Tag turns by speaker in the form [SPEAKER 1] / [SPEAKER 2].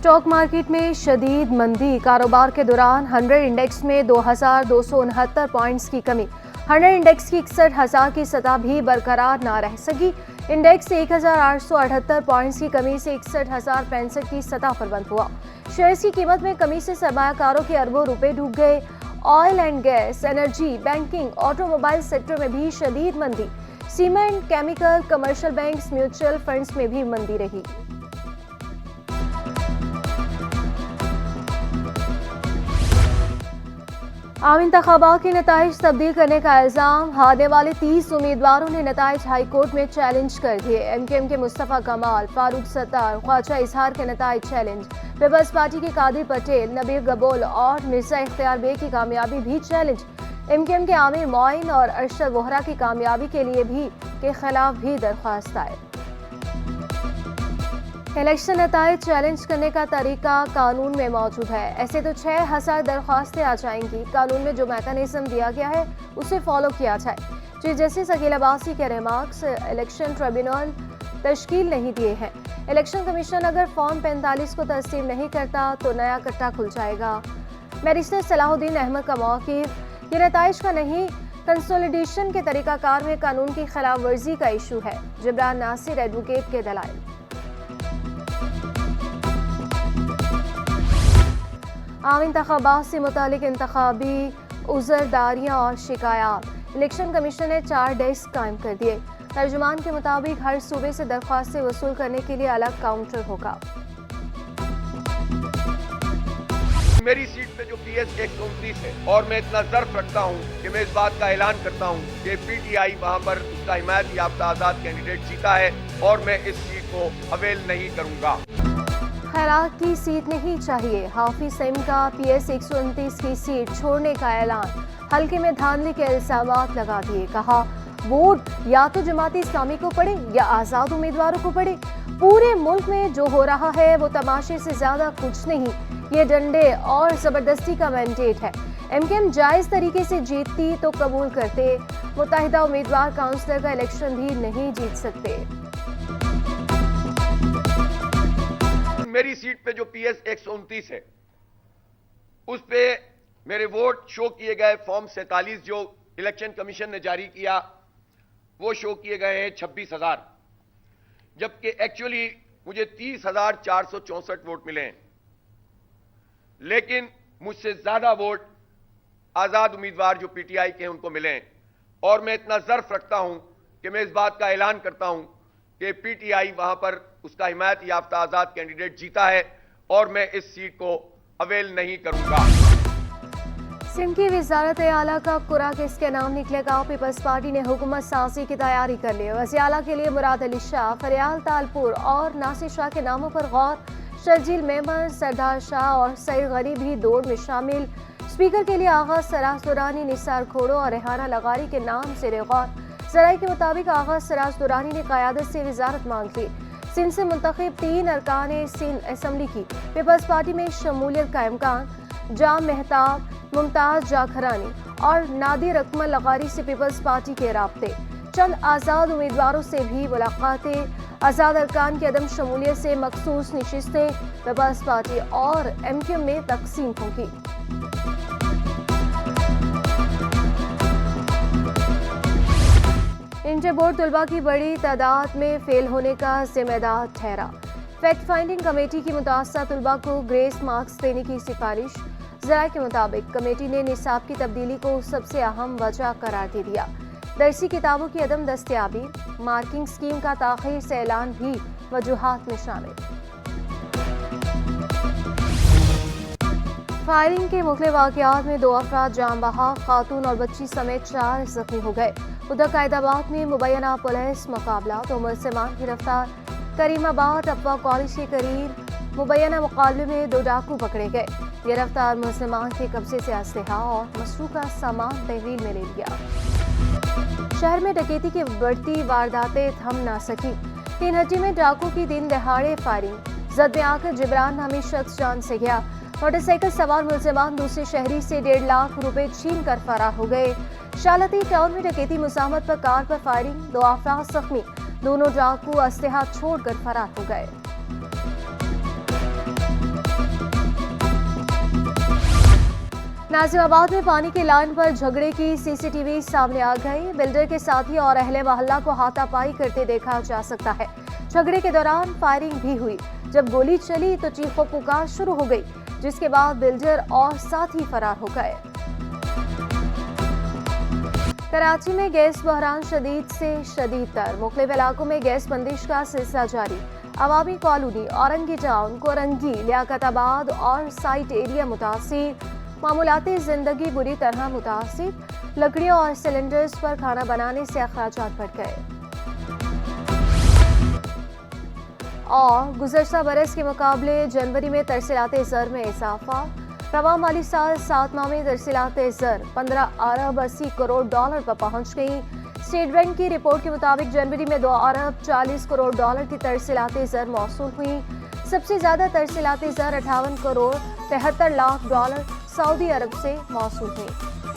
[SPEAKER 1] Stock market में शदीद मंदी। कारोबार के दौरान 100 इंडेक्स में 2269 पॉइंट्स की कमी। 100 इंडेक्स की 61,000 की सतह भी बरकरार ना रह सकी। इंडेक्स 1878 पॉइंट्स की कमी से 61,065 की सतह पर बंद हुआ। शेयर्स की कीमत में कमी से सरमायाकारों के अरबों रुपए डूब गए। Oil and gas, energy, banking, automobile sector में भी शदीद मंदी। Cement, chemical, commercial banks, mutual funds में भी मंदी रही। आम इंतखाबात के नताइज तब्दील करने का इल्जाम। हारने वाले 30 उम्मीदवारों ने नताइज हाईकोर्ट में चैलेंज कर दिए। एमकेएम के मुस्तफा कमाल, फारूक सत्तार, ख्वाजा इजहार के नताइज चैलेंज। पीपल्स पार्टी के कादिर पटेल, नबीर गबोल और मिर्जा इख्तियार बे की कामयाबी भी चैलेंज। एमकेएम के आमिर मोइन और अरशद वोहरा की कामयाबी के खिलाफ भी दरख्वास्त आए। इलेक्शन नताइज चैलेंज करने का तरीका कानून में मौजूद है। ऐसे तो 6,000 दरख्वास्तें आ जाएंगी। कानून में जो मैकेनिज्म दिया गया है उसे फॉलो किया जाए। चीफ जस्टिस अकील अब्बासी के रिमार्क्स, इलेक्शन ट्रिब्यूनल तश्कील नहीं दिए हैं। इलेक्शन कमीशन अगर फॉर्म 45 को तस्लीम नहीं करता तो नया कट्टा खुल जाएगा। बैरिस्टर सलाहुद्दीन अहमद का मौक़िफ़, ये नताइज का नहीं, कंसोलिडेशन के तरीकाकार में कानून की खिलाफ वर्जी का इशू है। जिब्रान नासिर एडवोकेट के दलाइल। आम इंतखाबात से मुतालिक इंतखाबी उज़रदारियाँ और शिकायत। इलेक्शन कमीशन ने 4 डेस्क कायम कर दिए। तर्जुमान के मुताबिक हर सूबे से दरख्वास्तें वसूल करने के लिए अलग काउंटर होगा।
[SPEAKER 2] मेरी सीट पे जो PS 129 है और मैं इतना ज़र्फ रखता हूँ कि मैं इस बात का ऐलान करता हूँ कि PTI वहाँ पर उसका हिमायत याफ्ता आज़ाद कैंडिडेट जीता है और मैं इस सीट को अवेल नहीं करूँगा।
[SPEAKER 1] खैरात की सीट नहीं चाहिए। हाफिज सईद का PS 129 की सीट छोड़ने का ऐलान। हल्के में धांधली के इल्जामात लगा दिए। कहा वोट या तो जमाती इस्लामी को पड़े या आज़ाद उम्मीदवारों को पड़े। पूरे मुल्क में जो हो रहा है वो तमाशे से ज्यादा कुछ नहीं, ये डंडे और जबरदस्ती का मैंडेट है। एमकेएम जायज तरीके से जीतती तो कबूल करते। मुत्तहिदा उम्मीदवार काउंसलर का इलेक्शन भी नहीं जीत सकते।
[SPEAKER 2] मेरी सीट पे जो PS 129 है उस पे मेरे वोट शो किए गए। फॉर्म 47 जो इलेक्शन कमीशन ने जारी किया वो शो किए गए हैं 26,000, जबकि एक्चुअली मुझे 30,464 वोट मिले हैं। लेकिन मुझसे ज्यादा वोट आजाद उम्मीदवार जो PTI के हैं उनको मिले हैं। और मैं इतना ज़र्फ रखता हूं कि मैं इस बात का ऐलान करता हूं कि PTI वहां पर उसका हिमायत याफ्ता आज़ाद कैंडिडेट जीता है और मैं इस सीट को अवेल नहीं करूंगा।
[SPEAKER 1] सिंध की वजारत आला का कुरा किसके नाम निकलेगा? पीपल्स पार्टी ने हुकूमत साजी की तैयारी कर ली। वज़ीर आला के लिए मुराद अली शाह, फरियाल तालपुर और नासिर शाह के नामों पर गौर। शर्जील मेमन, सरदार शाह और सईद गनी भी दौड़ में शामिल। स्पीकर के लिए आगा सराज दुरानी, निसार खोड़ो और रेहाना लगारी के नाम से गौर। जराये के मुताबिक आगा सराज दुरानी ने क़यादत से वजारत मांग ली। सिंध से मुंतखब 3 अरकान सिंध असम्बली की पीपल्स पार्टी में शमूलियत का इम्कान। जाम मेहताब, मुमताज जाखरानी और नादिर अकमल लगारी से पीपल्स पार्टी के राब्ते। चंद आज़ाद उम्मीदवारों से भी मुलाकातें। आज़ाद अरकान की अदम शमूलियत से मखसूस नशिस्तें पीपल्स पार्टी और एमकेएम में तकसीम होंगी। इंटर बोर्ड तलबा की बड़ी तादाद में फेल होने का जिम्मेदार ठहरा। फैक्ट फाइंडिंग कमेटी की मुतासरा तलबा को ग्रेस मार्क्स देने की सिफारिश। ज़राए के मुताबिक कमेटी ने निसाब की तब्दीली को सबसे अहम वजह करार दे दिया। दरसी किताबों की अदम दस्तयाबी, मार्किंग स्कीम का ताख़ीर से ऐलान भी वजूहात में शामिल। फायरिंग के मुख्तलिफ वाक़यात में 2 अफराद जान बहक, खातून और बच्ची समेत 4 जख्मी हो गए। उधर कायदाबाद में मुबैना पुलिस मुकाबला। तो मुसलमान गिरफ्तार। करीमाबाद अप्पा कॉलेज के करीब मुबैना मुकाबले में 2 डाकू पकड़े गए। गिरफ्तार मुसलमान के कब्जे से असलहा और मसरूका सामान तहवील में ले लिया। शहर में डकैती की बढ़ती वारदातें थम ना सकी। 3 हट्टी में डाकू की दिन दहाड़े फायरिंग। जद में आकर जिब्रान नामी शख्स जान से गया। मोटरसाइकिल सवार मुलजिमान दूसरे शहरी से 1.5 लाख रुपए छीन कर फरार हो गए। शालती टाउन में डकैती मुजामत पर कार पर फायरिंग। 2 अफराद जख्मी। दोनों डाकू असलहा छोड़कर फरार हो गए। नाजिमाबाद में पानी की लाइन पर झगड़े की सीसीटीवी सामने आ गई। बिल्डर के साथी और अहले मोहल्ला को हाथापाई करते देखा जा सकता है। झगड़े के दौरान फायरिंग भी हुई। जब गोली चली तो चीखों पुकार शुरू हो गई, जिसके बाद बिल्डर और साथी फरार हो गए। कराची में गैस बहरान शदीद से शदीदतर। मुख्तलिफ इलाकों में गैस बंदिश का सिलसिला जारी। अवामी कॉलोनी, औरंगी टाउन, कोरंगी, लियाकताबाद और साइट एरिया मुतासिर। मामूलाती जिंदगी बुरी तरह मुतासिर। लकड़ियों और सिलेंडर्स पर खाना बनाने से अखराजात बढ़ गए। और गुज़श्ता बरस के मुकाबले जनवरी में तरसीलाते ज़र में इजाफा। रवा माली साल 7 माह में तरसीलाते ज़र 15 अरब 80 करोड़ डॉलर पर पहुंच गई। स्टेट बैंक की रिपोर्ट के मुताबिक जनवरी में 2 अरब 40 करोड़ डॉलर की तरसीलाते ज़र मौसूल हुई। सबसे ज्यादा तरसीलाते ज़र 58 करोड़ 73 लाख डॉलर सऊदी अरब से मौसूल हुई।